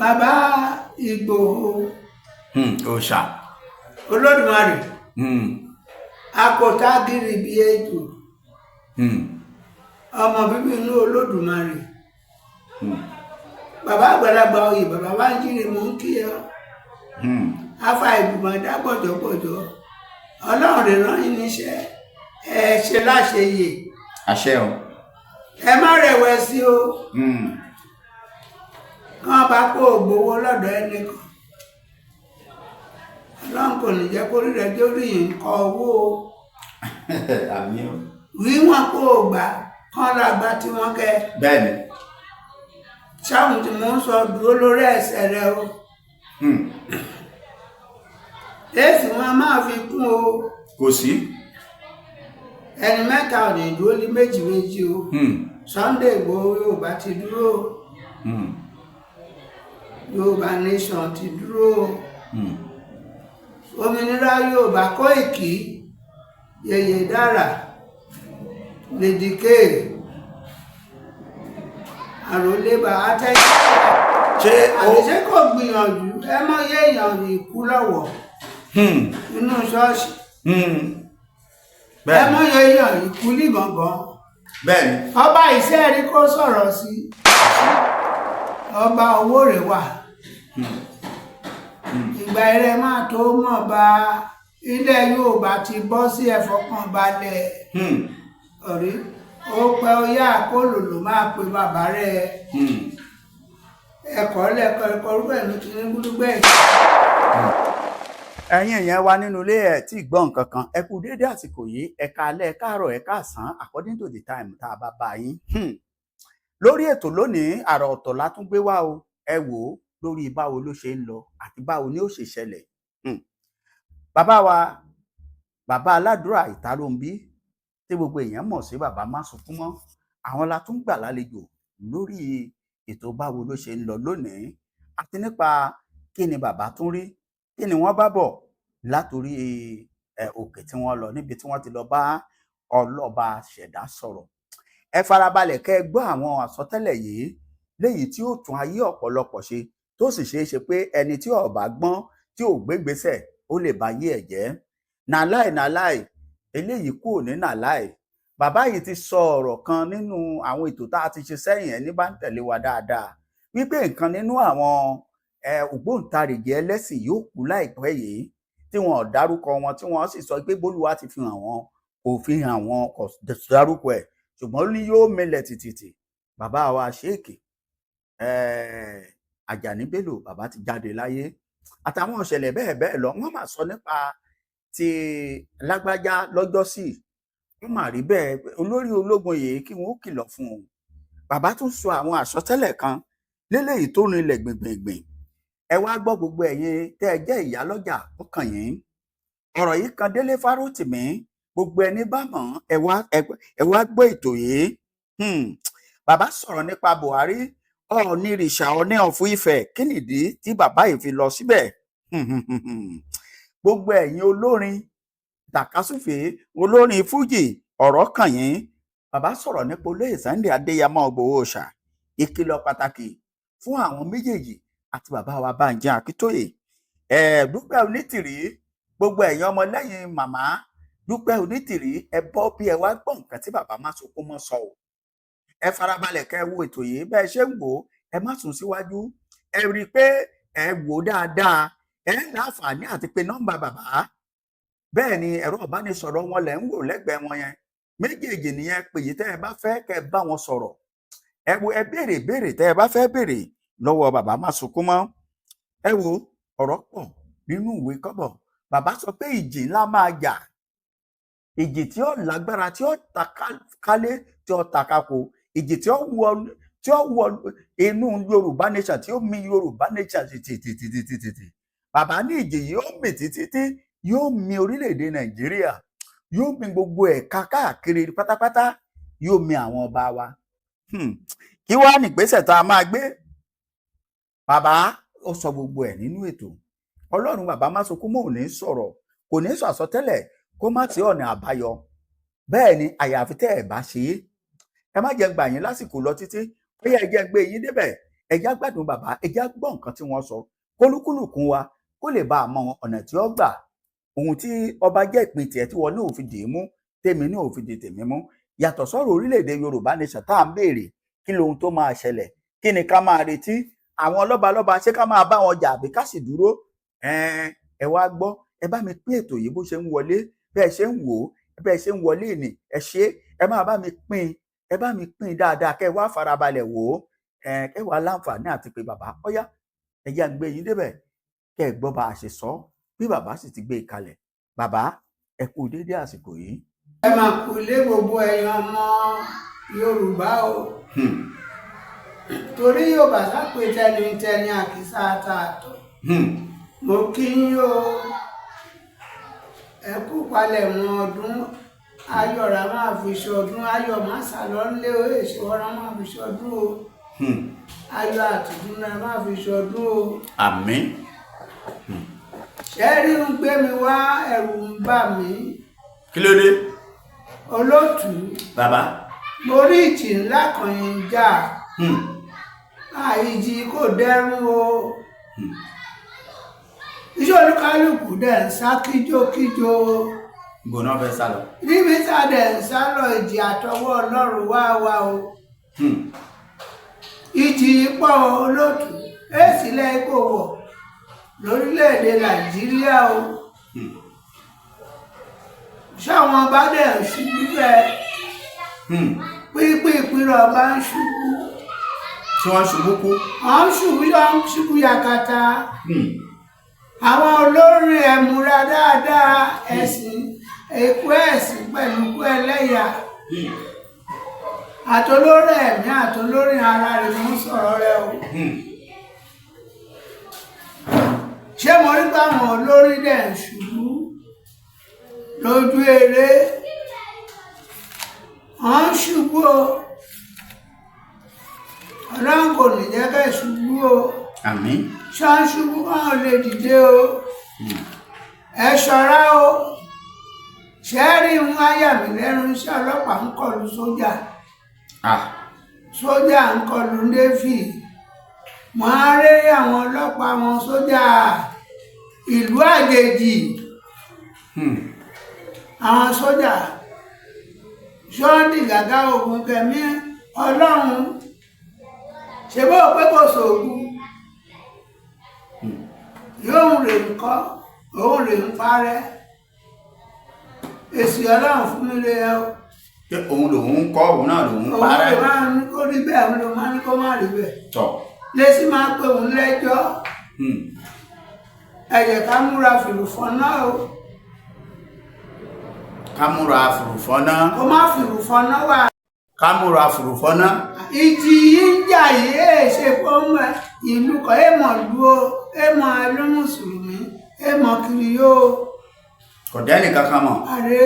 bàbá Ìgbòho òòṣà Olódùmarè akọ̀tàgìrì bíi ejò ọmọ bíbí inú Olódùmarè bàbá àgbàlagbà oyè bàbá Bánjírì mò ń kí ẹ afa ìgbìmọ̀ dá gbọ̀jọ̀gbọ̀jọ̀ Ọlọ́run rẹ̀ rán yín níṣẹ́ ẹ ṣe láṣeyè àṣẹ o ẹ má rẹ̀wẹ̀sì o kán bá kó ògbówó lọ́dọ̀ ẹnìkan Ọlọ́run kò ní jẹ́ kó rí rẹ̀ tí ó rí yìí ń kọ owó o àmín o wí wọn kó o gbà kán lágbá tí wọ́n kẹ́ bẹ́ẹ̀ni sáwọn tí mò ń sọ dúró lórí ẹsẹ̀ rẹ o èsì wọn máa fi kún o kò sí ẹni mẹ́ta ò ní dúró ní méjì méjì o Sunday Igboho Yorùbá ti dúró Yorùbá Nation ti dúró òmìnira Yorùbá Kóìkì Yèyé Dára Lady K àròlébà àtẹ̀yẹ àṣẹ kò gbìyànjú ẹ mọ yé èèyàn ní ikú lọ́wọ́ inú ṣọ́ọ̀ṣì ẹ mọ yé èèyàn ikú ní gbọ̀ngàn bẹ́ẹ̀ni ọba ìṣẹ́rí kó sọ̀rọ̀ sí ọba owó rẹ̀ wà ìgbà eré máa tó mọ̀ bá ilẹ̀ Yorùbá ti bọ́ sí ẹ̀fọ́kànbalẹ̀ ọ̀rí ó pẹ́ ó yá àkólò ló máa pe bàbá rẹ̀ ẹ̀kọ́ lẹ́kọ̀ọ́ ẹ̀kọ́ rúbẹ̀ ní Tinubu ẹ̀yin èèyàn wa nínú ilé ẹ̀ tí gbọ́ nǹkan kan ẹ kú déédé àsìkò yìí ẹ káalẹ́ ẹ káàárọ̀ ẹ káàsán according to the time tá a bá bá yín lórí ètò lónìí àrà ọ̀tọ̀ la tún gbé wá o ẹ wò ó lórí báwo ló ṣe ń lọ àti báwo ni ó ṣe ṣẹlẹ̀ bàbá wa bàbá aládùúrà Ìtàlóńbí tí gbogbo èèyàn mọ̀ sí bàbá Másunkúnmọ́ àwọn la tún gbà lálejò lórí ètò báwo ló ṣe ń lọ lónìí àti nípa kí ni bàbá tún rí kí ni wọ́n bá bọ̀ látòrí òkè tí wọ́n lọ níbi tí wọ́n ti lọ bá ọlọ́ba ṣẹ̀dá sọ̀rọ̀ ẹ farabalẹ̀ kẹ́ ẹ gbọ́ àwọn àsọtẹ́lẹ̀ yìí léyìí tí ó tún ayé ọ̀pọ̀lọpọ̀ ṣe tó sì ṣeé ṣe pé ẹni tí ò bá gbọ́n tí ò gbégbésẹ̀ ó lè ba ayé ẹ̀ jẹ́ nàláì eléyìí kúrò ní nàláì bàbá yìí ti sọ ọ̀rọ̀ kan nínú àwọn ètò tá a ti ṣe sẹ́yìn ẹ̀ ní bá ń tẹ̀lé wa dáadáa wípé nǹkan nínú àwọn ògbóǹtarìgì ẹlẹ́sìn yóò kú láìpẹ́ yìí tí wọn ò dárúkọ wọn tí wọn sì sọ pé bólúwa ti fi hàn wọn kò fi hàn wọn kò dárúkọ ẹ̀ ṣùgbọ́n ní yóò mẹlẹ̀ tìtìtì bàbá wa ṣéèkì Àjàní Bello bàbá ti jáde láyé àtàwọn ìṣẹ̀lẹ̀ bẹ́ẹ̀ lọ wọ́n máa sọ nípa ti lágbájá lọ́jọ́sí wọ́n máa rí bẹ́ẹ̀ olórí ológun yìí kí wọ́n kìlọ̀ fún un bàbá tún sọ àwọn àsọtẹ́lẹ̀ kan léléyìí tó rinlẹ̀ gbìngbìngbìn ẹ wá gbọ́ gbogbo ẹ̀yin tẹ́ ẹ jẹ́ ìyálọ́jà ó kàn yín ọ̀rọ̀ yìí kan Délé Fárótìmí gbogbo ẹni bá mọ̀ ẹ wá gbọ́ ètò yìí bàbá sọ̀rọ̀ nípa Buhari Ọ̀ọ̀nìrìṣà Ọọ̀ni of Ifẹ̀ kí nìdí tí bàbá yìí fi lọ síbẹ̀ gbogbo ẹ̀yin olórin tàkásùfé olórin fújì ọ̀rọ̀ kàn yín bàbá sọ̀rọ̀ nípa olóyè Sunday Adéyẹmọ Ìgbòho Òòṣà ìkìlọ̀ pàtàkì fún àwọn méjèèjì àti bàbá wa Bánjí Akíntóyè Dúpẹ́ Onítìrí gbogbo ẹ̀yin ọmọlẹ́yìn màmá Dúpẹ́ Onítìrí ẹ bọ́ bí ẹ wá gbọ́ nǹkan tí bàbá Másunkúnmọ́ sọ o ẹ farabalẹ̀ kẹ́ ẹ wo ètò yìí bẹ́ẹ̀ ṣe ń wò ó ẹ má sùn síwájú ẹ rí i pé ẹ wò ó dáadáa ẹ ń láǹfààní àti pé nọ́mbà bàbá bẹ́ẹ̀ ni ẹ̀rọ ìbánisọ̀rọ̀ wọn lẹ̀ ń wò lẹ́gbẹ̀ẹ́ wọn yẹn méjèèjì nìyẹn pèyí tẹ́ ẹ bá fẹ́ kẹ́ ẹ bá wọn sọ̀rọ̀ ẹ wo ẹ béèrè tẹ́ ẹ bá fẹ́ béèrè lọ́wọ́ bàbá Másunkúnmọ́ ẹ wo ọ̀rọ̀ pọ̀ nínú ìwé kọ́bọ̀ bàbá sọ pé ìjì ńlá máa jà ìjì tí ó lágbára tí ó ta kálé tí ó ta kako ìjì tí ó wọ inú Yorùbá Nation tí ó mì Yorùbá Nation títí bàbá ní ìjì yìí ó mì títí yóò mì orílẹ̀-èdè Nàìjíríà yóò mì gbogbo ẹ̀ka káàkiri pátápátá yóò mì àwọn ọba wa kí wàá nígbésẹ̀ tá a máa gbé bàbá ó sọ gbogbo ẹ̀ nínú ètò Ọlọ́run bàbá Másunkúnmọ́ ò ní sọ̀rọ̀ kò ní sọ àsọtẹ́lẹ̀ kó má sí ọ̀nà àbáyọ bẹ́ẹ̀ ni àyàfi tẹ́ ẹ̀ bá ṣe é ẹ má jẹ́ gbà yín lásìkò lọ títí ó yẹ jẹ́ gbé yín débẹ̀ ẹjá gbádùn bàbá, ẹjá gbọ́ nǹkan tí wọ́n sọ kólúkúlùkù wa kó lè bá a mọ ọ̀nà tí ó gbà ohun tí ọba jẹ́ ìpín tiẹ̀ tí wọn náà ò fi dì í mú tèmi náà ò fi dì tèmi mú yàtọ̀ sọ́rọ̀ orílẹ̀-èdè Yorùbá nation tá à ń béèrè kí lohun tó máa ṣẹlẹ̀ kí ni ká máa retí àwọn lọ́balọ́ba ṣé ká máa bá wọn jà àbí ká sì dúró ẹ wá gbọ́ ẹ bá mi pín ètò yìí bó ṣe ń wọlé bẹ́ẹ̀ ṣe ń wò ó bẹ́ẹ̀ ṣe ń wọlé ìní ẹ ṣe ẹ máa bá mi pín dáadáa kẹ́ ẹ wá farabalẹ̀ wò ó kẹ́ wá láǹfààní àti pé bàbá ọ̀yá ẹ jẹ́ à ń gbé yín débẹ̀ kẹ́ ẹ gbọ́ bá a ṣe sọ bí bàbá sì ti gbé e kalẹ̀ bàbá ẹ kú dédé àsìkò yìí. ẹ máa kú ilé gbogbo ẹ̀yin ọmọ Yorùbá o torí Yorùbá sápè tẹnitẹni àkísà àtàtọ mo kí yín o ẹ kú palẹ̀mọ́ ọdún ayọ̀ra máa fi ṣọdún ayọ̀ má sálọ nílé o èso ọ̀rọ̀ máa fi ṣọdún o ayọ̀ àtìdúnra máa fi ṣọdún o. àmín. ṣẹ́rí ń gbé mi wá ẹ̀rù ń bà mí. kí ló dé. olóòtú. bàbá. mo rí ìjì ńlá kan yìí jà. àìjì kò dẹrùn o. iṣẹ́ olúkálùkù dẹ̀ ń sá kíjókíjó. gbóná fẹ́ sá lọ. níbi tá a dẹ̀ ń sá lọ ìjì àtọwọ́ Ọlọ́run wá wá o. ìjì pọ̀ olóòtú èsì lẹ́yìn kò wọ̀ lórílẹ̀-èdè Nàìjíríà o. ṣáwọn bá dẹ̀ ń ṣubú bẹ́ẹ̀ pínpín ìpínlẹ̀ ọba ń ṣubú. tí wọ́n ṣubú kú. wọ́n ń ṣubú yakata. àwọn olórin ẹ̀múra dáadáa ẹ̀sìn èkó ẹ̀sìn pẹ̀lú ikú ẹlẹ́yà àtolórí ẹ̀mí àtolórí ara rẹ̀ ló ń sọ̀rọ̀ rẹ̀ o. ṣé mo rí báwọn olórí dẹ̀ ń ṣubú lójú eré wọ́n ń ṣubú o Ọlọ́run kò ní jẹ́ ká ṣubú o. àmín. ṣán ṣubú wọn lè dìde o. ẹ ṣọ́ra o. ṣẹ́ẹ́rì ń wáyà mí lẹ́nu iṣẹ́ ọlọ́pàá ń kọlu sójà. sójà ń kọlu Navy. wọ́n á rí àwọn ọlọ́pàá wọn sójà ìlú àjèjì. àwọn sójà ṣọ́ọ́dì gàgá ogun kẹ̀mí Ọlọ́run ṣe bó pé kò sóògùn yóò rè ń kọ́ òun rè ń parẹ́ èsì Ọlọ́run fún mi lè ẹ o. pé òun lòun ń kọ́ òun náà lòun ń parẹ́. òun lè máa ní kó rí bẹ́ẹ̀ òun lè máa ní kó má rí bẹ́ẹ̀. tọ́. lẹ́sí máa pe òun lẹ́jọ́ ẹ jẹ́ ká múra fìrùfọ́ náà o. ká múra fìrùfọ́ náà. kó má fìrùfọ́ náà wà. ká múra fìrùfọ́ náà. ìjì yìí ń jà yìí ṣe fọ́ọ̀mù ìlú kan èèmọ̀ lu o èèmọ̀ ẹlú mùsùlùmí èèmọ̀ kiri yóò. kò dẹ́nì kankan mọ̀. àrẹ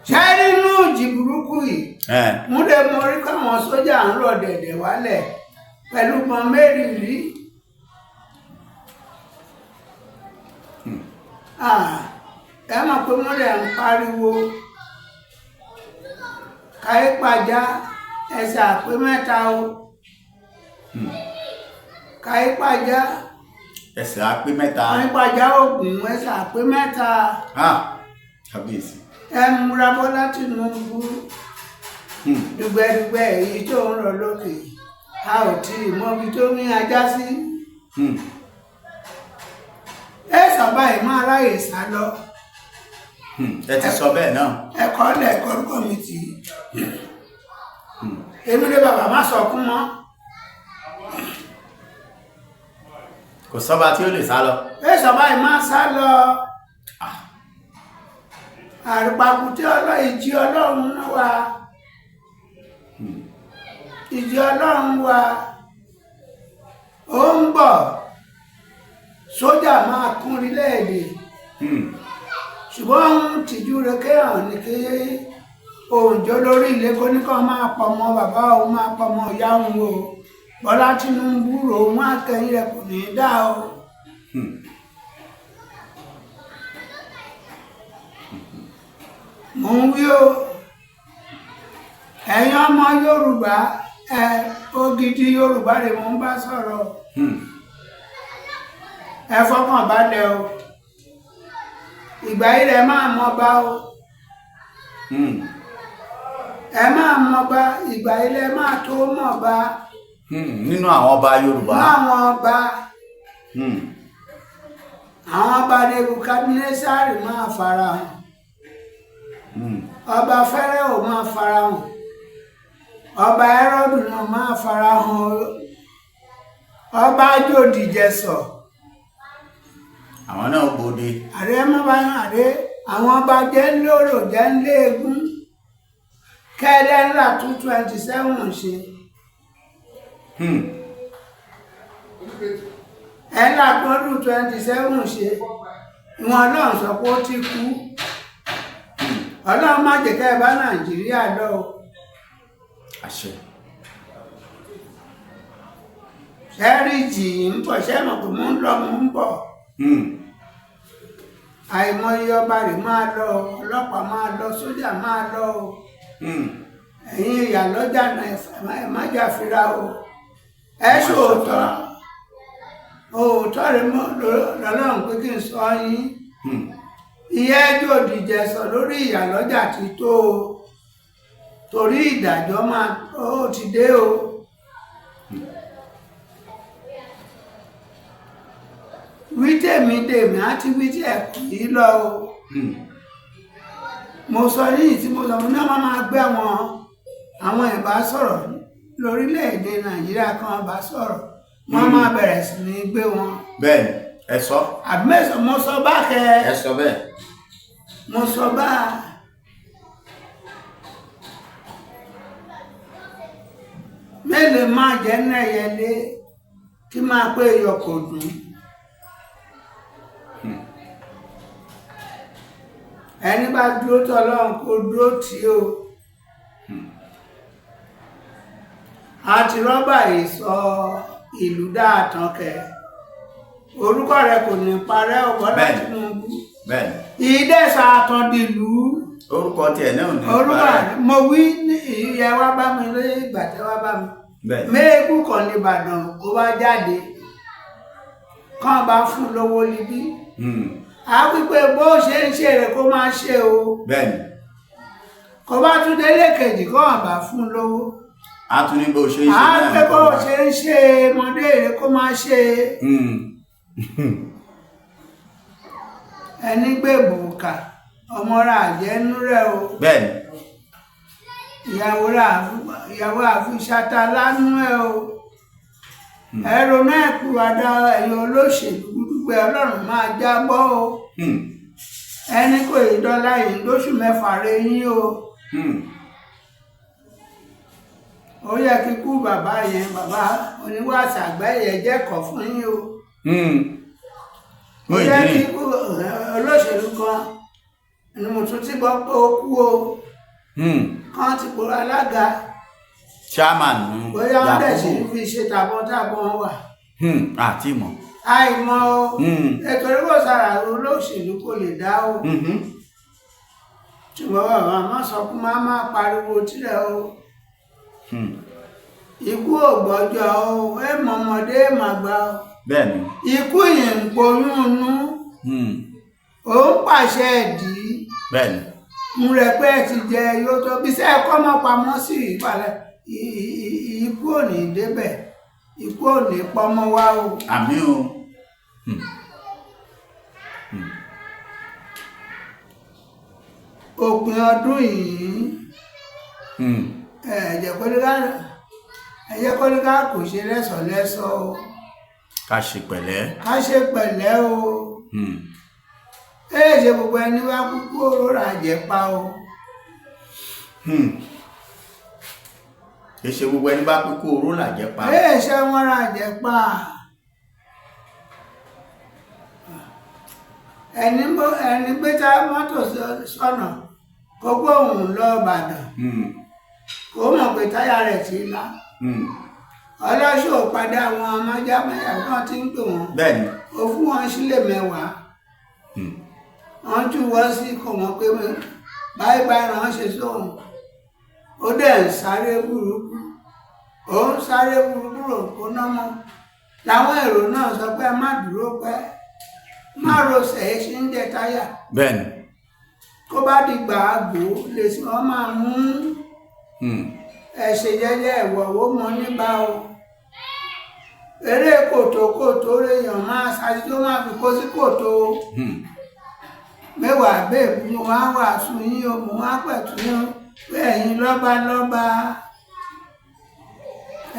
ṣe nínú ìjì burúkú yìí mú lè mọ orí káwọn sójà ń rọ̀ dẹ̀dẹ̀ wálẹ̀ pẹ̀lú pọn mẹ́rin rí. ẹ mọ̀ pé wọ́n lè ń pariwo káyé pàjá ẹsẹ̀ àpé mẹ́ta o. káyé pàjá ẹsẹ̀ àpé mẹ́ta. káyé pàjá ògùn ẹsẹ̀ àpé mẹ́ta. kábíyèsí. ẹ múra Bọ́lá Tinubu dùgbẹ́dùgbẹ́ èyí tó ń rọ lókè a ò tí ì mọbi tó ní ajá sí. ẹ sábà yìí máa ráyè sá lọ. ẹ ti sọ bẹ́ẹ̀ náà. ẹ̀kọ́ lẹ̀kọ́ kọ́mìtì èmi lé bàbá má sọkún mọ́. kò sọ́ba tí ó lè sá lọ. ẹ sábà yìí máa sá lọ. àrùpàkùtì ìjì Ọlọ́run náà wà. ìjì Ọlọ́run wà. ó ń bọ̀ sójà máa kún orílẹ̀-èdè. ṣùgbọ́n tìjú rẹ̀ kéèyàn ní kí òòjọ́ lórí ilé kó ní kàn máa pọ̀ mọ́ bàbá òun máa pọ̀ mọ́ ìyá òun o. Bọ́lá Tinubu òun àtẹ̀yìn rẹ̀ kò ní í dá o. mò ń wí o ẹ̀yin ọmọ Yorùbá Ògidì Yorùbá rẹ̀ mo ń bá sọ̀rọ̀. Ẹ fọkàn balẹ̀ o, ìgbà yìí rẹ̀ máa mọba o. Ẹ máa mọba, ìgbà yìí rẹ̀ máa tó mọba. Nínú àwọn ọba Yorùbá. Nínú àwọn ọba. Àwọn ọba Nebukadnesari máa farahàn. Ọba Fáráò máa farahàn. Ọba Hẹ́rọ́dù náà máa farahàn. Ọba Jódìjẹsọ̀. Àwọn náà bòde. Ààrẹ mọ́ba ààrẹ àwọn ọba jẹ́ ńlóró jẹ́ ńléegun. Kẹ́ẹ́dẹ́ ńlá 227 ṣe. Ẹ̀ńlá 227 ṣe. Ìwọ̀n Ọlọ́run sọ pé ó ti kú. Ọlọ́run má jẹ́ ká ẹ bá Nàìjíríà lọ o. Àṣẹ. Ṣẹ́ríjì ń bọ̀ ṣẹ́mọ̀ pé mò ń lọ mò ń bọ̀. Àìmọye ọba rẹ̀ máa lọ, ọlọ́pàá máa lọ, sójà máa lọ o. Ẹ̀yin ìyálọ́jà náà ẹ má jà fira o. Ẹ ṣòótọ́. Òótọ́ rẹ̀ mọ́ lọ́lọ́run pé kí n sọ yín. Ìyá ẹjọ́ Òdìjẹsọ̀ lórí ìyálọ́jà ti tó o. Torí ìdájọ́ ó ti dé o. Wí tèmi àti wí tí ẹ̀kọ́ yìí lọ o. Mo sọ yìí tí mo sọ mo náà máa gbé àwọn ìbá sọ̀rọ̀ lórílẹ̀‐èdè Nàìjíríà kan bá sọ̀rọ̀ wọ́n máa bẹ̀rẹ̀ sí ní gbé wọn. Bẹ́ẹ̀ni, ẹ sọ. Àbí mẹ́sàn mo sọ bá kẹ́. Ẹ sọ bẹ́ẹ̀. Mo sọ bá. Mélòó máa jẹ́ náà yẹlé kí máa pé iyọ̀ kò dùn. Ẹni bá dúró tọ́lọ́run kó dúró tì o. Àti rọ́bà yìí sọ ìlú dáàtàn kẹ. Orúkọ rẹ̀ kò ní parẹ́ Bọ́lá Tinubu. Bẹ́ẹ̀ni. Ìdẹ́sà àtọ̀dìlú. Orúkọ tiẹ̀ náà ò ní parẹ́. Orúkọ mo wí ní ìyá wa bá mi lé ìgbà tẹ́ wá bá mi. Bẹ́ẹ̀ni. Méèkù kan ní Ìbàdàn kó wá jáde. Kán bá fún lówó libí. A wípé bó ṣe ń ṣe rẹ̀ kó máa ṣe o. Bẹ́ẹ̀ni. Kò bá tún délé kejì kó hàn bá fún lówó. A tún ní bó ṣe ń ṣe náà. A pé bó ṣe ń ṣe ọmọdé rẹ̀ kó máa ṣe. Ẹni gbé bùkà ọmọ rà jẹ́nu rẹ̀ o. Bẹ́ẹ̀ni. Ìyàwó àfiṣata lánú ẹ̀ o. Ẹ̀rọ náà kú àdá ẹ̀yọ olóṣèlú gbígbé Ọlọ́run máa jábọ́ o. Ẹni kò yí dọ́là yìí lóṣù 6 rẹ̀ yín o. Ó yẹ kí kú bàbá yẹn bàbá oníwàsà àgbáyé jẹ́kọ̀ọ́ fún yín o. Ó yẹ kí kú olóṣèlú kan ni mo tún ti gbọ́ pé ó kú o. Kan ti pòrò alága. Chairman bóyá wọ́n dẹ̀ sí fi ṣe tàbọ̀n wà. Àti mọ̀. Àìmọ̀ o. Ètò ìrúbọ̀ sára olóṣèlú kò lè dá o. Ṣùgbọ́n bàbá má sọ fún má pariwo tirẹ̀ o. Ikú ò gbọ́jọ́ o, ẹ mọ̀mọ́dé màgbà o. Bẹ́ẹ̀ni. Ikú yìí ń poyún inú. Ó ń pàṣẹ ẹ̀dí. Bẹ́ẹ̀ni. Mo rẹ̀ pé ẹ ti jẹ yóò tó bí sẹ́ ẹ̀kọ́ mọ́ pamọ́ sí ìpàlẹ̀ ikú ò ní débẹ̀, ikú ò ní pọ́mọ́ wá o. Àmín o. Òpin ọdún yìí ẹ̀jẹ̀ kọ́líkà kò ṣe lẹ́sọ̀lẹ́sọ̀ o. Ká ṣe pẹ̀lẹ́. Ká ṣe pẹ̀lẹ́ o. Ṣe gbogbo ẹni wá kúkú òrórà jẹ pa o. Ṣe gbogbo ẹni bá kúkú òrórà jẹ pa. Ṣe wọ́n rà jẹ pa. Ẹni gbé tá mọ́tò sọ́nà kó gbóhùn lọ Ìbàdàn. Kó mọ̀ pé táyà rẹ̀ ti lá. Ọlọ́ṣọ́ padà àwọn amájámáyà kan ti ń pè wọ́n. Bẹ́ẹ̀ni. Ó fún wọn sílẹ̀ 10. Wọ́n tún wọ́n sí kò mọ̀ pé báyìí ránṣẹ́ sóhun. Ó dẹ̀ ń sáré burúkú. ó ń sáré gbúrúgbúrò kó ná mọ́ làwọn èrò náà sọ pé má dúró pẹ́ má rọsẹ̀ ẹ́ ṣe ń jẹ táyà. bẹ́ẹ̀ni. kó bá di gbàgbó lè sọ ọ́ máa mú ẹ̀ṣẹ̀ jẹ́jẹ́ ìwọ̀wọ́ mọ́ nígbà o. eré kòtòkòtò rèèyàn máa ṣáájú tó máa fi kó sí kòtò. mẹ́wàá bẹ́ẹ̀ mo wá wàásù yín o mo wá pẹ̀tù yín o pé ẹ̀yin lọ́balọ́ba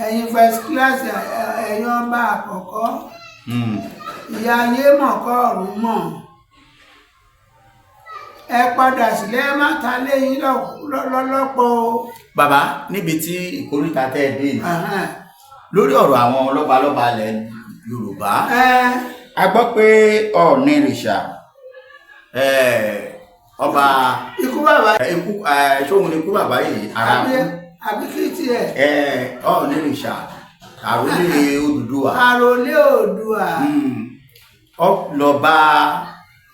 ẹ̀yin first class ẹ̀yin ọba àkọ́kọ́ ìyá ayé mọ̀kọ́ ọ̀run mọ̀ ẹ padà sílẹ̀ má ta léyìn lọ́lọ́pọ̀ o. bàbá níbi tí ìkórìtà tẹ́ ẹ dé lórí ọ̀rọ̀ àwọn lọ́balọ́ba ilẹ̀ Yorùbá a gbọ́ pé Ọ̀ọ̀nìrìṣà ọba ikú bàbá ṣóhun ni ikú bàbá yìí ara àbí kí tiẹ̀ Ọ̀ọ̀nìrìṣà àròlé Odùduwà lọ bá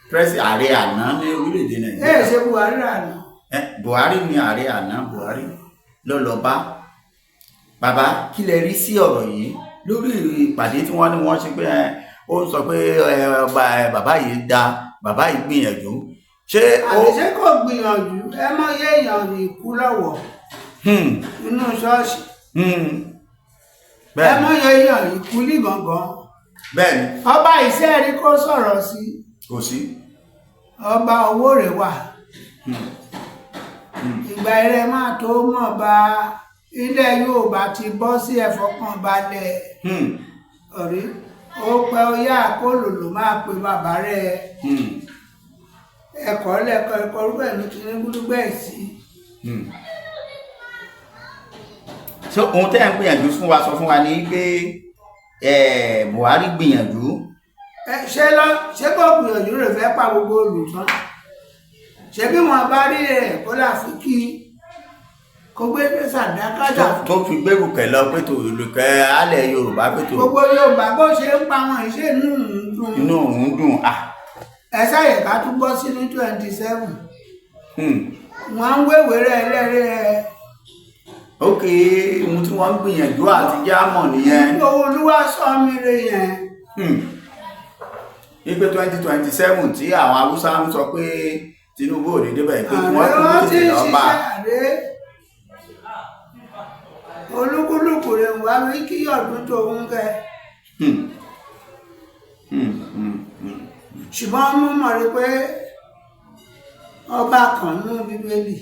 pírẹsì ààrẹ àná ní orílẹ̀-èdè Nàìjíríà. ṣe Buhari àná. Buhari ni ààrẹ àná Buhari lọ bá bàbá kí lẹ rí sí ọ̀rọ̀ yìí lórí ìpàdé tí wọ́n ní wọ́n ṣe pé ó ń sọ pé bàbá yìí dá bàbá yìí gbìyànjú ṣé àṣẹ kò gbìyànjú ẹ mọ iye èèyàn ní ikú lọ́wọ́ nínú ṣọ́ọ̀ṣì ẹ mọ iye èèyàn ikú ní gangan. bẹ́ẹ̀ni. ọba ìṣẹ́ẹ̀rí kó sọ̀rọ̀ sí. kò sí. ọba owó rẹ̀ wà. ìgbà eré máa tó mọ̀ bá ilẹ̀ Yorùbá ti bọ́ sí ẹ̀fọ́kànbalẹ̀. ọ̀rí ó pẹ́ ó yá àkólò ló máa pe bàbá rẹ̀. ẹ̀kọ́ lẹ́kọ̀ọ́ ẹ̀kọ́ rúbẹ̀ ní Tinubu gbẹ̀ sí. so ohun tẹ́ ẹ̀ ń gbìyànjú fún wa sọ fún wa ní pé Buhari gbìyànjú. ṣé kò gbìyànjú rẹ̀ fẹ́ pa gbogbo olùtàn ṣé bí wọn bá rí rẹ̀ kó láfi kí kó gbé sàdákàtà. tó fi gbèrú kẹ lọ pé tó olùkẹ alẹ́ Yorùbá pé tó. gbogbo Yorùbá bó ṣe ń pa wọn ìṣe inú òun dùn. inú òun dùn ẹ sáyè ká tún bọ́ sí ní 27. wọ́n ń wéwèé rẹ̀ lẹ́rẹ́ ok ohun tí wọ́n ń gbìyànjú àti jámọ̀ nìyẹn. Olúwa sọ mi rè yẹn. wípé 2027 tí àwọn Haúsá ń sọ pé Tinubu ò ní débẹ̀ pé wọ́n kú tètè lọ́ba. olúkúlùkù rẹ̀ wá wí kí ọdún tó ń kẹ́. ṣùgbọ́n mo mọ̀ rí pé ọba kan ní Bíbélì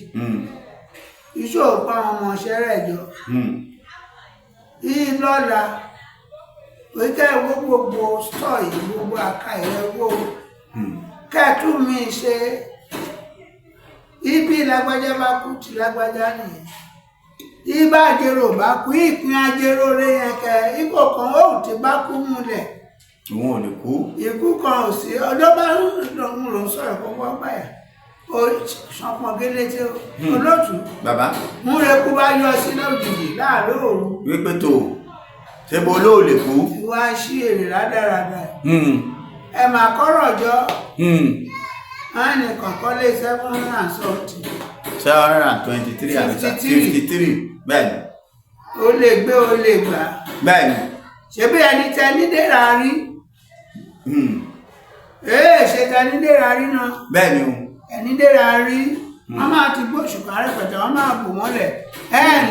iṣẹ́ òpá àwọn ọmọọṣẹ́ rẹ̀ jọ yìí lọ́la wíkẹ́ ìwé gbogbo sọ yìí gbogbo àka ìrẹ́wó kẹ́ẹ̀tù mi ṣe ibi lágbájá bá kú ti lágbájá nìyẹn ibà àjèrò bá kú ìpín àjèrò rẹ̀ yẹn kẹ ipò kan ó ti bá kú múlẹ̀ òun ò lè kú ikú kan ò sí ọjọ́ bá ń lò sọ̀rọ̀ kọ́kọ́ gbàyà ṣọpọ̀ gẹ́lẹ́ tí olóòtú bàbá múrekú bá yọ sí lójijì láàárọ̀ òru wípé tó ṣe bo olóò lè kú ìwà sí èrè rádaràdà ẹ mà kọ́rọ̀ jọ wọ́n ní kọ̀ọ̀kan lé 723 723 àti 53 bẹ́ẹ̀ni ó lè gbé ó lè gbà bẹ́ẹ̀ni ṣebí ẹni tẹ nídèrà rí ṣe tẹ nídèrà rí náà bẹ́ẹ̀ni o ẹni dèrà rí wọ́n máa ti gbó ṣùgbọ́n rẹpẹtẹ wọ́n máa bò mọ́lẹ̀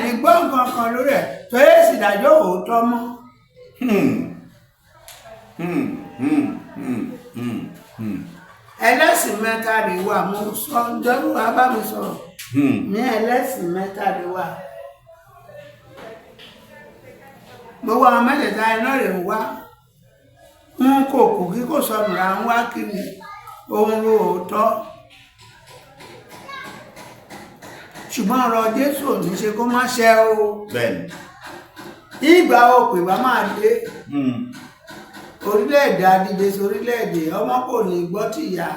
ní gbọ́ nǹkan kan lórí ẹ̀ tó yẹ sì dájọ́ òótọ́ mọ́. ẹlẹ́sìn mẹ́ta rè wà mo sọ jọ́rú abámi sọ̀rọ̀ ní ẹlẹ́sìn mẹ́ta rè wà. gbogbo àwọn mẹ́tẹ̀ẹ̀ta iná rè ń wá ń kò kò kí kò sọnù ra ń wá kiri ohun ro òótọ́. ṣùgbọ́n ọ̀rọ̀ Jésù ò ní ṣe kó má ṣẹ o. bẹ́ẹ̀ni. ìgbà òpè bá máa dé. orílẹ̀-èdè adìde sí orílẹ̀-èdè ọmọ kò ní gbọ́ ti ìyá.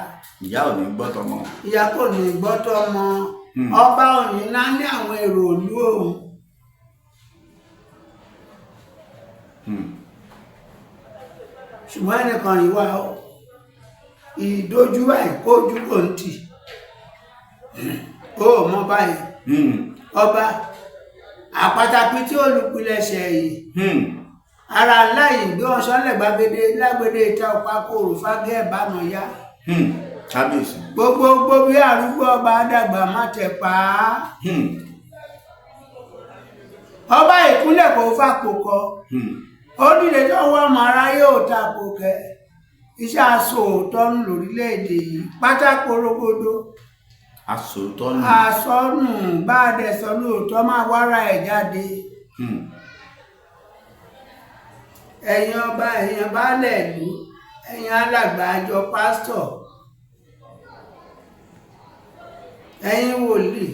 ìyá ò ní gbọ́ tọmọ. ìyá kò ní gbọ́ tọmọ. ọba ò ní ná ní àwọn èrò ìlú òun. ṣùgbọ́n ẹnìkan ìwà ìdójú báyìí kójú kò ń tì. ó mọ báyìí ọba àpátápí tí olùpilẹ̀ṣẹ̀ yìí ara ńlá yìí gbé wọn sọ́lẹ̀ gbàgede lágbede ìta ọ̀pá kòrò fágẹ́ ìbánu ya kábíyèsí gbogbo bí arúgbó ọba àdàgbà má tẹ̀ pa á ọba ìkúnlẹ̀ kò fàpò kọ ó dìde tó wọ́n ọmọ aráyé ò tapò kẹ iṣẹ́ aṣọ òótọ́ nù lórílẹ̀‐èdè yìí pátákó rogodo àsọnù bá a dẹ̀ sọ lóòótọ́ máa wára ẹ̀ jáde ẹ̀yin ọba ẹ̀yin baálẹ̀ ìlú ẹ̀yin alàgbà àjọ pásítọ̀ ẹ̀yin wòlíì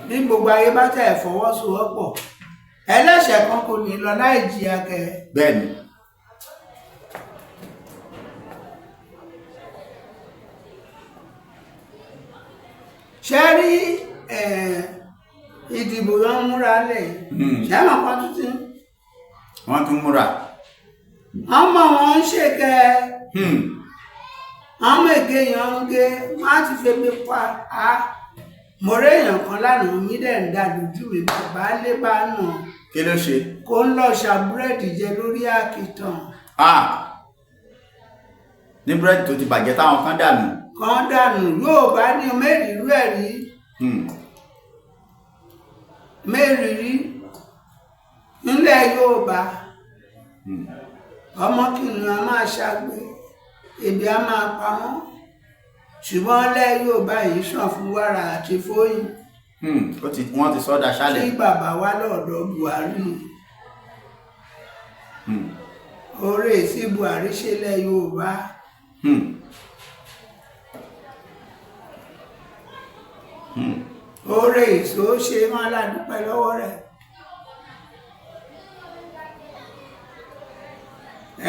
ní gbogbo ayé bá tẹ̀ fọwọ́sowọ́pọ̀ ẹlẹ́ṣẹ̀ kan kò ní lọ láì jìyà kẹ. bẹ́ẹ̀ni. ṣe rí ìdìbò yọ ń múra lẹ̀ ṣe mọ̀ kan tuntun. wọ́n tún múra. ọmọ wọn ń ṣèkẹ́ ọmọ èké yẹn ń gé wọ́n á ti fi pa á mo rí èèyàn kan lánàá mi dẹ̀ ń dà lójú mi bàbá lé bá nà. kí ló ṣe. kó ń lọ ṣà búrẹ́dì jẹ lórí àkìtàn. ní búrẹ́dì tó ti bàjẹ́ táwọn kan dànù. kan dànù yóò bá ní mẹ́rìírú ẹ̀ rí. mẹ́rìírí nílẹ̀ Yorùbá ọmọ kìnìún a máa ṣàgbé ebi a máa pa wọ́n ṣùgbọ́n ilẹ̀ Yorùbá yìí sàn fún wàrà àti fóyìn. wọ́n ti sọ́dà ṣálẹ̀. tí bàbá wa lọ́dọ̀ Buhari oore sí Buhari ṣe lẹ̀ Yorùbá. oore èso ṣe wọn aládùúpẹ́ lọ́wọ́ rẹ̀.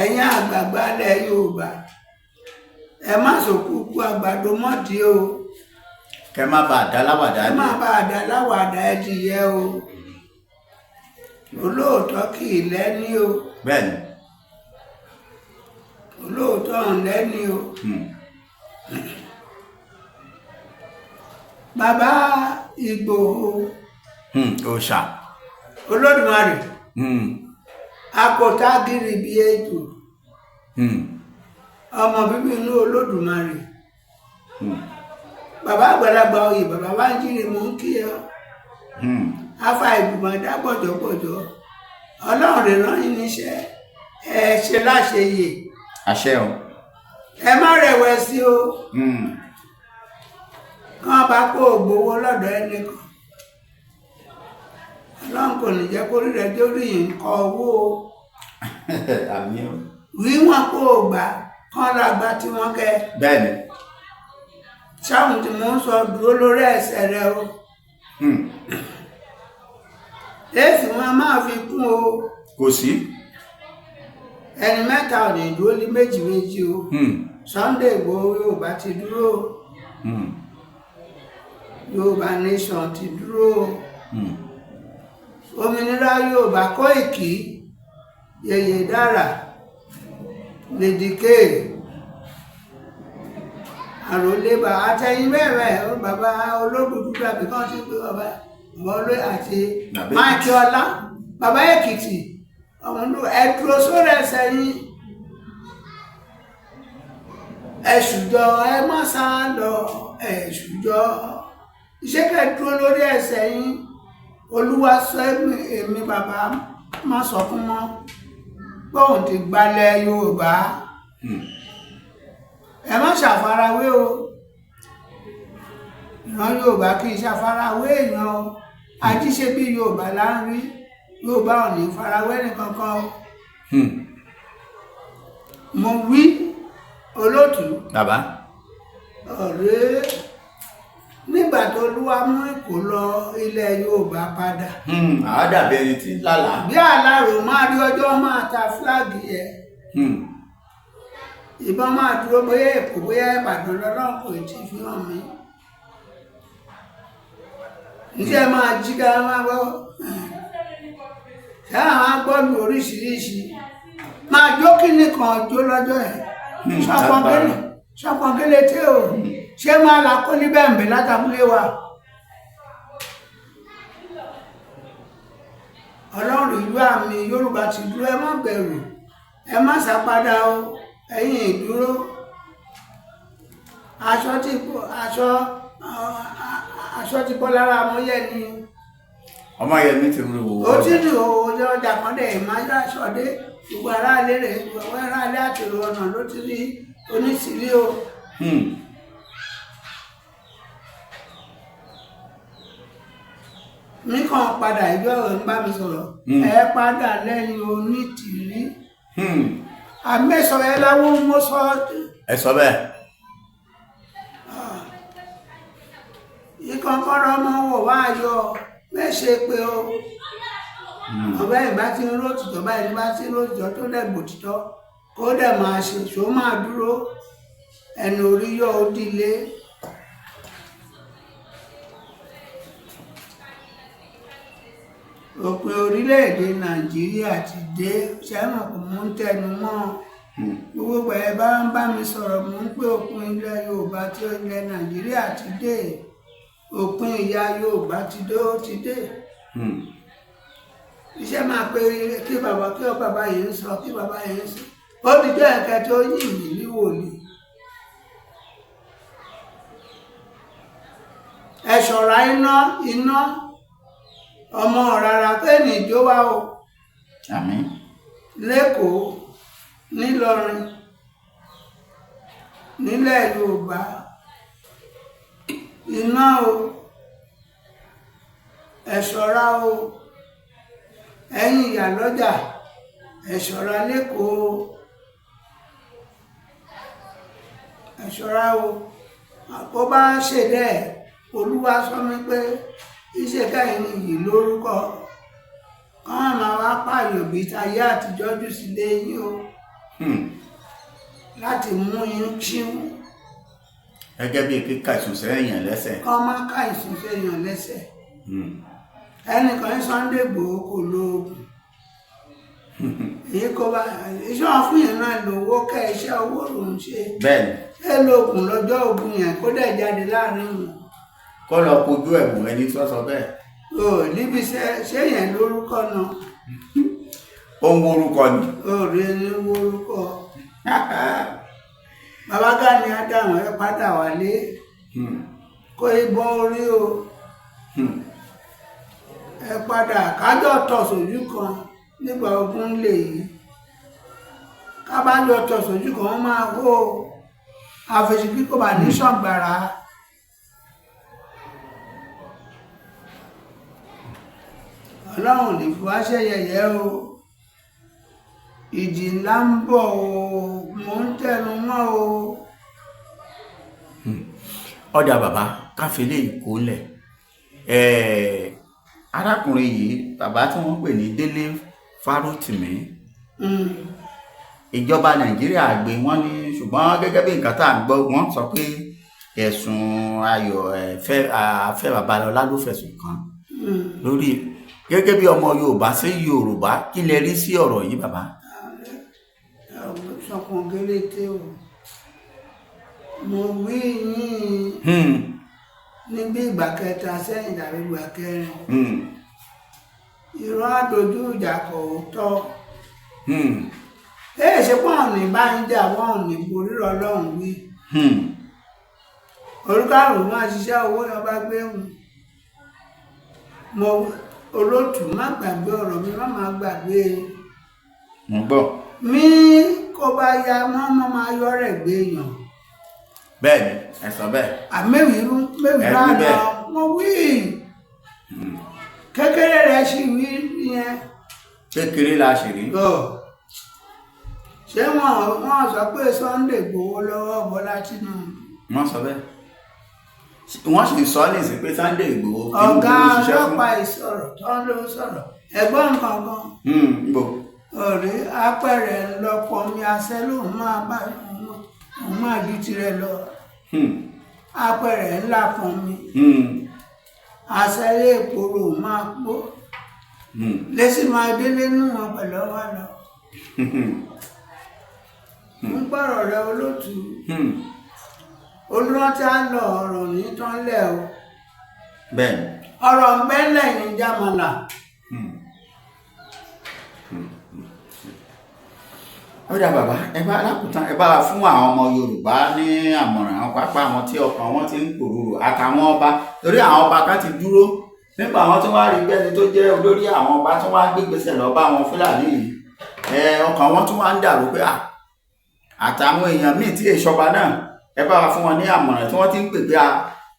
ẹ̀yin àgbààgbà ilẹ̀ Yorùbá ẹ má sòkúkú àgbàdo mọ́dí o. kẹ má bàa dá láwàdà ẹ má bàa dá láwàdà ẹdìyẹ o. olóòótọ́ kì í lẹ́ni o. bẹ́ẹ̀ni. olóòótọ́ ń lẹ́ni o. bàbá Ìgbòho. òòṣà. Olódùmarè. akọ̀tà gírí bíi ètò. ọmọ bíbí inú Olódùmarè. bàbá àgbàlagbà oyè bàbá wa ń jíire mò ń kí ọ. afa ìgbìmọ̀ dá gbọ̀jọ̀gbọ̀jọ̀ Ọlọ́run lè rán yín níṣẹ́ ẹ ṣe láṣeyè. àṣẹ o. ẹ má rẹ̀wẹ̀sì o. kán bá kó gbowó lọ́dọ̀ ẹnìkan Ọlọ́run kò ní jẹ́ kó rí rẹ̀ dórí nǹkan owó o. àmín o. wíwọ̀n kó o gbà kán lọ àgbà tí wọ́n kẹ́. bẹ́ẹ̀ni. sáwọn tí mò ń sọ dúró lórí ẹsẹ̀ rẹ o. èsì wọn máa fi kún o. kò sí. ẹni mẹ́ta ò ní dúró ní méjì méjì o. Sunday Igboho Yorùbá ti dúró o. Yorùbá nation ti dúró o. Òmìnira Yorùbá Kóìkì Yèyé Dára Lédìké àròlébà àtẹ̀yìn bẹ́ẹ̀ bàbá Ológùdúgbà bí kàn sí pé bàbá olóyè àti Máìkì Ọlá bàbá Èkìtì ọmọdé ẹdúró sórí ẹsẹ̀ yín ẹ̀ṣùjọ ẹ má sá lọ ẹ̀ṣùjọ iṣẹ́ kẹ́ dúró lórí ẹsẹ̀ yín Olúwa sọ èmi bàbá má sọ fún mọ́ bóun ti gbalẹ̀ Yorùbá. ẹ má ṣàfarawé o ìran Yorùbá kì í ṣàfarawé èèyàn o àjíṣe bí Yorùbá là ń rí Yorùbá ò ní farawé nìkankan o. mo wí olóòtú. bàbá. ọ̀rẹ́ nígbà tó Olúwa mú Èkó lọ ilẹ̀ Yorùbá padà. àwọn dàbí ẹni tí ń lálàá. bí àlárò máa rí ọjọ́ máa ta fúláàgì yẹn. ìbọn máa dúró bóyá Èkó bóyá Ìbàdàn lọ́lọ́run kò tí fi hàn mí. níṣẹ́ máa jí ká máa gbọ́ ṣé àwọn agbọ́lù oríṣiríṣi máa jó kíní kan jó lọ́jọ́ ẹ̀ ṣọpọ̀ngẹ́lẹ̀ tí o ṣé máa là kó ní bẹ́ẹ̀nbẹ́ látàbúlé wa ọlọ́run ìlú àmì Yorùbá ti dúró, ẹ má bẹ̀rù, ẹ má sápadà o, ẹ̀yin ìdúró. aṣọ ti bọ́ lára Ọmọyẹmí. Ọmọyẹmí ti rú o. ó ti rí ojú ọjà kan dẹ̀ ìmájá aṣọ́dé gbogbo aráalé rẹ̀ gbogbo aráalé àtèrò ọ̀nà ló ti rí oníṣìírí o. mi kàn padà ìjọ ọ̀rọ̀ ń bá mi sọ̀rọ̀ ẹ padà lẹ́yìn onítìrí. àmẹ́sọ̀ ẹ láwọn mo sọ. ẹ sọ bẹ́ẹ̀. ìkọ̀kọ̀rọ̀ ọmọ wò wá yọ mẹ́ṣe pé o. ọ̀bẹ ìbá ti ń rótìtọ́ báyìí ní bá ti ń rótìtọ́ tó dẹ̀ gbòtìtọ́ kó dẹ̀ máa ṣe ṣó máa dúró ẹnu orí yọ ó dìlé. òpin orílẹ̀-èdè Nàìjíríà ti dé sẹ́wọ̀n kò mú tẹnu mọ́ gbogbo ẹ̀ bá ń bá mi sọ̀rọ̀ mú pé òpin ilẹ̀ Yorùbá tí ilẹ̀ Nàìjíríà ti dé òpin ìyà Yorùbá ti dé ó ti dé. iṣẹ́ máa pe kí bàbá yìí ń sọ kí bàbá yìí ń sọ ó ti jẹ́ ẹ̀kẹ́ tó yìn mí ní wòlíì. ẹ ṣọ́ra iná ọmọ rárá kéènì jó wá o. àmín. lẹ́kọ̀ọ́ nílọrin nílẹ̀ Yorùbá iná o ẹ ṣọ́ra o ẹ̀yin ìyálọ́jà ẹ ṣọ́ra lẹ́kọ̀ọ́ ẹ ṣọ́ra o àpò bá ṣèdẹ Olúwa sọ mi pé iṣẹ́ káyìn yìí lórúkọ kán máa wá pààyàn bíi táyé àtijọ́ jù sílé yín o láti mú yín ṣíwú. gẹ́gẹ́ bíi kíkà ìsúnṣẹ́ èèyàn lẹ́sẹ̀. kán má ká ìsúnṣẹ́ èèyàn lẹ́sẹ̀. ẹnìkan ní Sunday Igboho kò lóògùn èyí kò bá iṣẹ́ wọn fún yẹn náà lówó kẹ́ iṣẹ́ owó lòún ṣe. bẹ́ẹ̀ni. ẹ lóògùn lọ́jọ́ ògùn yẹn kó dẹ̀ jáde láàrin wọn. kó lọ kojú ẹ̀bùn ẹni tó sọ bẹ́ẹ̀. o níbi ṣé yẹn lórúkọ náà. ó ń worúkọ ni. o rí ní worúkọ. bàbá Gani Adams ẹ padà wálé kó ibọ orí o. ẹ padà kájọ tọ̀ sójú kan nígbà ogun lè yìí kábàjọ tọ̀ sójú kan wọ́n máa hó àfẹsí kíkọ́ bá ní sọ̀gbàrà. Ọlọ́run lè fi wá ṣe yẹ̀yẹ́ o ìjì ńlá ń bọ̀ o mò ń tẹnu mọ́ o. ọ̀dà bàbá káfílẹ̀ ìkólẹ̀ arákùnrin yìí bàbá tí wọ́n pè ní Délé Fárótìmí ìjọba Nàìjíríà gbé wọ́n ní ṣùgbọ́n gẹ́gẹ́ bí nǹkan tá à ń gbọ́ wọ́n sọ pé ẹ̀sùn ayọ̀ àfẹ́ Babalọ́lá ló fẹ̀sùn kàn lórí gẹ́gẹ́ bí ọmọ Yorùbá sí Yorùbá kí lẹ rí sí ọ̀rọ̀ yìí bàbá. sọkàn gẹ́lẹ́tẹ́ o mo wí yín níbi ìgbà kẹta sẹ́yìn tàbí ìgbà kẹrin ìran àdójú ìjà kò tọ́ ṣe pọ́n ní bá ń jà wọ́n ní borí Ọlọ́run wí orúkàrò máa ṣiṣẹ́ owó yẹn bá gbé mo olótù má gbàgbé ọ̀rọ̀ mi má máa gbàgbé. mo gbọ́. mi kó bá ya mọ́mọ́ máa yọ rẹ̀ gbé yàn. bẹ́ẹ̀ni ẹ sọ bẹ́ẹ̀. àmẹ́wìrú àná mo wí kékeré rẹ̀ sì wí yẹn. kékeré la sì rí. ṣé wọ́n sọ pé Sunday Igboho lọ́wọ́ Bọ́lá Tinubu. wọ́n sọ bẹ́ẹ̀. wọ́n sì sọ ní ìsìn pé Sunday Igboho. ọ̀gá ọlọ́pàá ìsọ̀rọ̀ tó ń lọ sọ̀rọ̀ ẹ̀gbọ́n nǹkan kan. ọ̀rẹ́ apẹ̀rẹ̀ ńlọpọ̀ mi àṣẹ lòun máa ju tirẹ̀ lọ. apẹ̀rẹ̀ ńlá kan mi àṣẹ ilé ìpòrò máa pọ̀ lẹ́sìn máa délé nù wọn pẹ̀lú wa lọ. ń gbọ́rọ̀ rẹ olótùú olùrántí á lọ ọ̀rọ̀ ní tánlẹ̀ o. bẹ́ẹ̀ni. ọ̀rọ̀ ń bẹ́lẹ̀ ní jámọ́là ó dá bàbá ẹ bá alákùtàn ẹ bá fún àwọn ọmọ Yorùbá ní àmọ̀ràn àwọn pápá àwọn tí ọkàn wọn ti ń pòrúurú àtàwọn ọba torí àwọn ọba kan ti dúró nípa àwọn tó wá rí bẹ́ẹ̀ ni tó jẹ́ olórí àwọn ọba tó wá gbégbèsè lọ bá àwọn Fúlàní yìí ọkàn wọn tún wá ń dàrú pé àtàwọn èèyàn míì tí ìṣọba náà ẹ bá fún wọn ní àmọ̀ràn tí wọ́n ti ń pè pé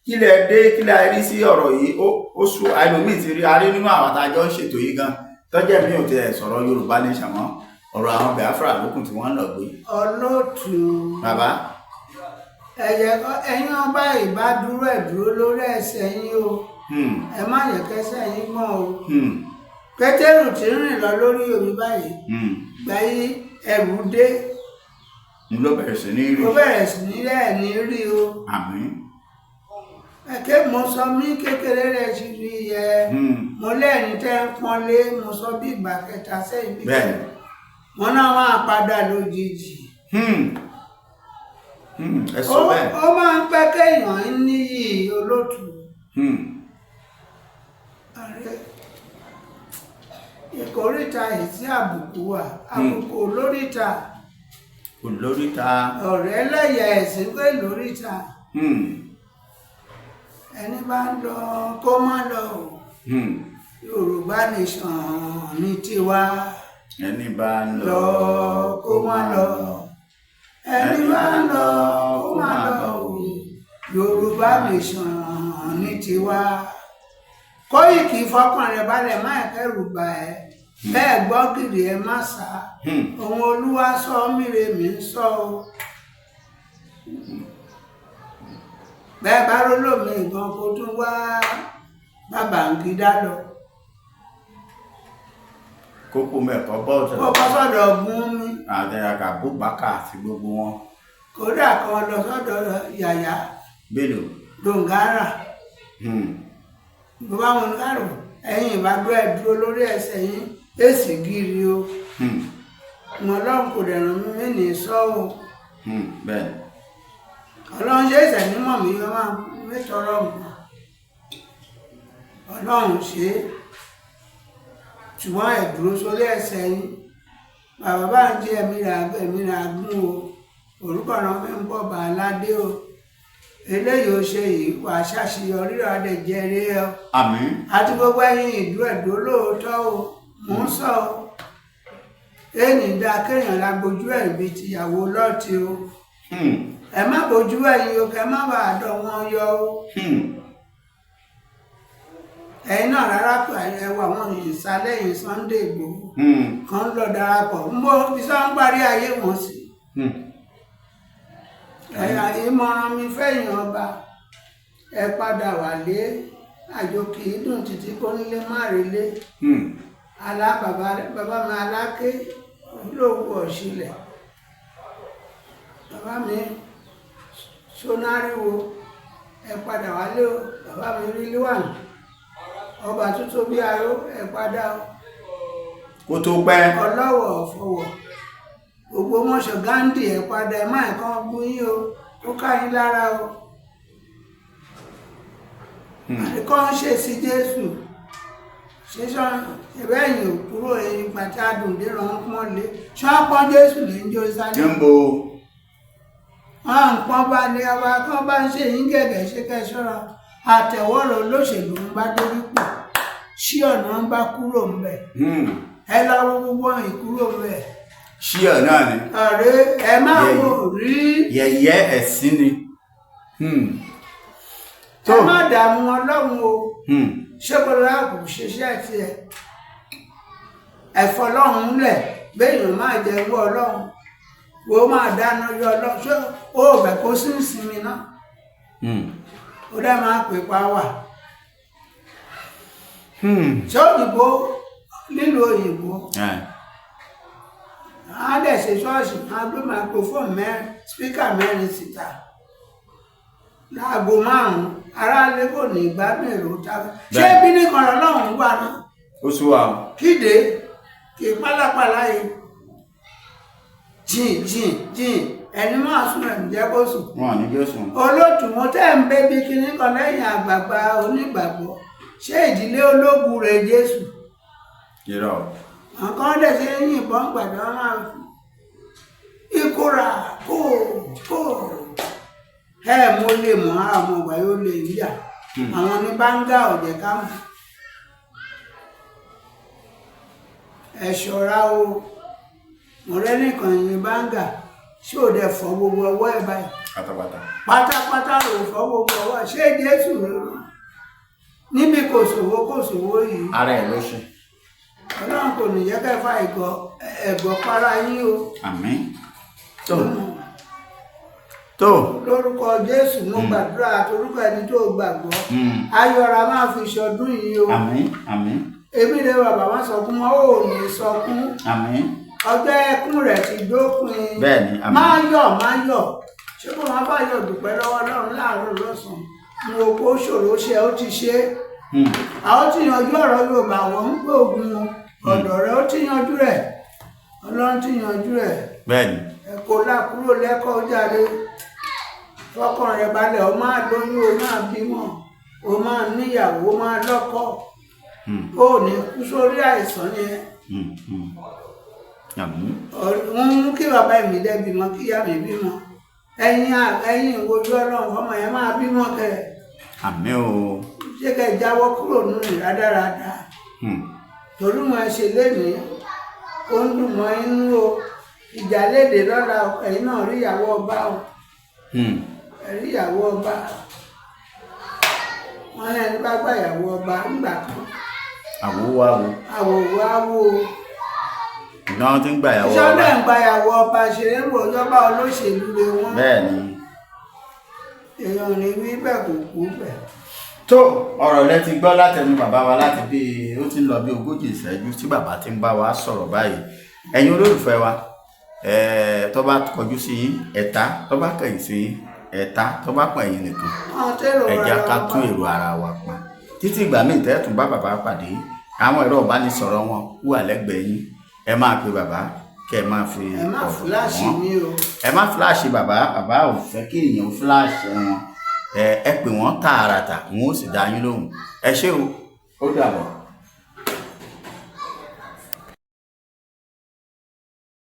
kílẹ̀ dé kílẹ̀ rí sí ọ̀rọ̀ yìí ó sú àìlòmíì ti rí arí nínú àwọn àtàjọ ń ṣètò yìí gan tọ́jẹ́ mi ò tẹ sọ̀rọ̀ Yorùbá ní ṣàmọ́ ọ̀rọ̀ àwọn Biafra lókùn tí wọ́n ń lọ gbé. Olóòtú bàbá ẹ̀yin ọba ìbá dúró ẹ̀ dúró lórí ẹsẹ̀ yín o ẹ má yẹ kẹsẹ̀ yín gbọ́n o Pétérù tí ń rìn lọ lórí omi báyìí gbáyé ẹrù dé ló bẹ̀rẹ̀ sí ní rí ní rí o. àmín. Ẹ̀kẹ́ mo sọ mí kékeré rẹ̀ ti rí yẹ mo lẹ́yìn tẹ́ ń pọ́nlé mo sọ bí ìgbà kẹta sẹ́yìn bí wọn náà máa padà lójijì. ẹ sọ bẹ́ẹ̀. ó máa ń pẹ́ kéèyàn ń níyì Olóòtú. ìkórìtà yìí sí àbùkù wà àbùkù olóríta. olóríta. ọ̀rẹ́ lẹ́yà ẹ̀sìn pé lóríta. ẹni bá ń lọ kó má lọ o. Yorùbá nation ní tiwa. ẹni bá ń lọ kó má lọ. ẹni bá ń lọ kó má lọ o. Yorùbá nation ní tiwa. Kóìkì fọkàn rẹ̀ balẹ̀ má kẹ́rù bà ẹ́ bẹ́ẹ̀ gbọ́ gìrì ẹ má sá òun Olúwa sọ mire mi ń sọ o. bẹ́ẹ̀ bá rólómi ìbọn kó tún wá Babangida lọ. kókó mẹ́kọ̀ọ́ bọ́ọ̀tù. kókó sọ́dọ̀ gún mi. àtẹ̀yàkà Bùbákà àti gbogbo wọn. kódà kan lọ sọ́dọ̀ Yàyà Bello Dongara. bó bá wọn kárò ẹ̀yin ìbádọ́ ẹ̀ dúró lórí ẹsẹ̀ yín èsì gírí o. wọn lọ́run kò dẹ̀ ràn mí ní sọ́wọ́. bẹ́ẹ̀ Ọlọ́run ṣe ìṣẹ̀nímọ̀ mi yọ máa mẹ́tọ́rọ̀ mọ́. Ọlọ́run ṣe ṣùgbọ́n ẹ̀ dúró sórí ẹsẹ̀ yín. bàbá bá ń jẹ́ ẹ̀mí rà gún o. orúkọ náà fi ń bọ̀ bá aládé o. eléyìí ó ṣe yìí wàá ṣàṣeyọrí rẹ̀ jẹ́rẹ́ ọ. àmín. àti gbogbo ẹ̀yin ìdúró ẹ̀dúró lóòótọ́ o. mò ń sọ o. èyí dá kéèyàn lágbójú ẹ̀ bíi tìyàwó Lọ́ọ̀tì o. ẹ má bójú ẹ̀yin o kẹ má bàa dọ̀ wọn yọ o. ẹ̀yin náà rárá pé ẹ wà wọn ìsàlẹ̀yìn Sunday Igboho kan lọ darapọ̀ ń bọ́ iṣẹ́ ń parí ayé wọn sí. ìmọ̀ràn mi fẹ́yìn ọba ẹ padà wálé àjò kì í dùn títí kó nílé má relé. bàbá mi Aláké olówó ọ̀ṣilẹ̀ bàbá mi Ṣónáríwo ẹ padà wálé o. bàbá mi Rilwan ọba tuntun bí aró ẹ padà o. kó tó pẹ́. Ọlọ́wọ̀ ọ̀fọwọ̀ gbogbo mọ́ṣọ̀ Gándì ẹ padà ẹ má ẹ̀kan gún yín o ó ká yín lára o. àdìkọ́ ń ṣe sí Jésù ṣe sọ ẹ̀bẹ́ ẹ̀yìn ò kúrò ẹ̀yìn pàtí àdùndé ràn án pọ́nlé ṣọ́pọ́n Jésù lè ń jó sáré. níbo. wọn ń pọ́n bá ní ọba kan bá ń ṣe yín gẹ̀gẹ̀ ṣe kẹsọ́ra àtẹ̀wọ́rọ̀ olóṣèlú ń bá dórí pò ṣí ọ̀nà ń bá kúrò ń bẹ̀. ẹ lọ́wọ́ gbogbo ọ̀hìn kúrò ń bẹ̀. ṣí ọ̀nà ni. ọ̀rẹ́ ẹ máa wò rí. yẹ̀yẹ́ ẹ̀sìn ni. ẹ má dààmú Ọlọ́run o. ṣé kò láàbù ṣiṣẹ́ tiẹ̀ ẹ̀fọ́ Ọlọ́run lẹ̀ béèyàn máa jẹ owó Ọlọ́run wo máa dáná yọ Ọlọ́run ṣé ó bẹ̀ kó sí ìsinmi náà. ó dá máa pè pa wà. ṣé òyìnbó nílùú òyìnbó á dẹ̀ ṣe ṣọ́ọ̀ṣì máa gbé microphone mẹ́rin spíkà mẹ́rin síta láago márùn-ún aráalé kò ní ìgbádùn èrò tábà ṣé bí nìkan lọ́lọ́run wà náà. ó sún wa. kíde kì í pálapàla yìí jìn ẹni máa sún ẹ̀ ń jẹ́ kó sùn. wọn à ní bí ó sùn. Olóòtú mo tẹ́ ń bẹ́ bí kinní kan lẹ́yìn àgbààgbà onígbàgbọ́ ṣé ìdílé ológun rẹ̀ Jésù. irọ́. àwọn kan dẹ̀ ṣe ń yìnbọn gbàdá wọn máa ìkóra kó mo lè mọ̀ àwọn ọgbà yóò lè yíyà àwọn ní báńgá ọ̀jẹ̀ ká mọ̀ ẹ ṣọ́ra o mọ̀rẹ́ nìkan yìí báńgá ṣé ò dẹ̀ fọ́ gbogbo ọwọ́ ẹ̀ báyìí pátápátá ló fọ́ gbogbo ọwọ́ ṣé Jésù rẹ̀ níbi kò sòwò yìí ara ẹ̀ ló ṣe. Ọlọ́run kò ní jẹ́ kẹfà ẹ̀gbọ́ para yín o. Àmín. tó lórúkọ Jésù mo gbàdúrà torúkọ ẹni tó gbàgbọ́ ayọ̀ra máa fi ṣọdún yìí o. Àmín àmín. èmi lè bàbá wọn sọkún wọn ò ní sọkún. Àmín. ọjọ́ ẹkún rẹ̀ ti dópin. bẹ́ẹ̀ni àmín. máa yọ̀ ṣé kò máa bá yọ̀ dúpẹ́ lọ́wọ́ Ọlọ́run láàárọ̀ lọ́sàn-án mo rò pé ó ṣòro ṣe ó ti ṣe é. àwọn tí yanjú ọ̀rọ̀ Yorùbá wọn ń gbóògùn ọ̀dọ̀ rẹ̀ ó ti yanjú rẹ̀ Ọlọ́run ti yanjú rẹ̀. bẹ́ẹ̀ni. ẹ̀kọ́ lákúrò lẹ́kọ̀ọ́ jáde fọkàn rẹ̀ balẹ̀ o máa lóyún o máa bímọ o máa níyàwó o máa lọ́kọ o ní kú sórí àìsàn yẹn. wọ́n mú kí bàbá mi dẹ́ bímọ kí ìyá mi bímọ ẹ̀yin ìwojú Ọlọ́run fọmọ yẹn máa bímọ kẹ. àmín o. ṣé kẹ jáwọ́ kúrò nínú ìrádáradá torí mo ẹ ṣe lénìí ó ń dùn mọ́ inú o ìjà léde lọ́la ẹ̀yin náà rí ìyàwó ọba o rí ìyàwó ọba wọn lẹ́ni bá gbà ìyàwó ọba nígbà kan. àwòwáwo. ìgbà wọn ti ń gba ìyàwó ọba. ìṣọ́dẹ̀ ń gba ìyàwó ọba ṣeré rò ọjọ́bá olóṣèlú lé wọn. bẹ́ẹ̀ni. èèyàn ní wí bẹ́ẹ̀ kò kú bẹ́ẹ̀. tó ọ̀rọ̀ rẹ ti gbọ́ látẹnu bàbá wa láti bí ó ti ń lọ bí 40 ìṣẹ́jú tí bàbá ti ń bá wa sọ̀rọ̀ báyìí ẹ̀yin olólùfẹ́ wa tó bá kọjú sí ẹ̀ta tó bá kẹ̀yìn sí ẹ̀ta tó bá pọ̀ ẹ̀yìn nìkan ẹ̀já ká tún èrò ara wa pa títí ìgbà míì tẹ́ẹ̀tún bá bàbá pàdé àwọn ẹ̀rọ ìbánisọ̀rọ̀ wọn wà lẹ́gbẹ̀ẹ́ yín ẹ máa pe bàbá kẹ́ ẹ máa fi ẹ má fíláàṣì bàbá ò fẹ́ kí èèyàn fíláàṣì wọn ẹ pè wọ́n tààràtà wọn ó sì dá yín lóhùn ẹ ṣé o ó dàbọ̀.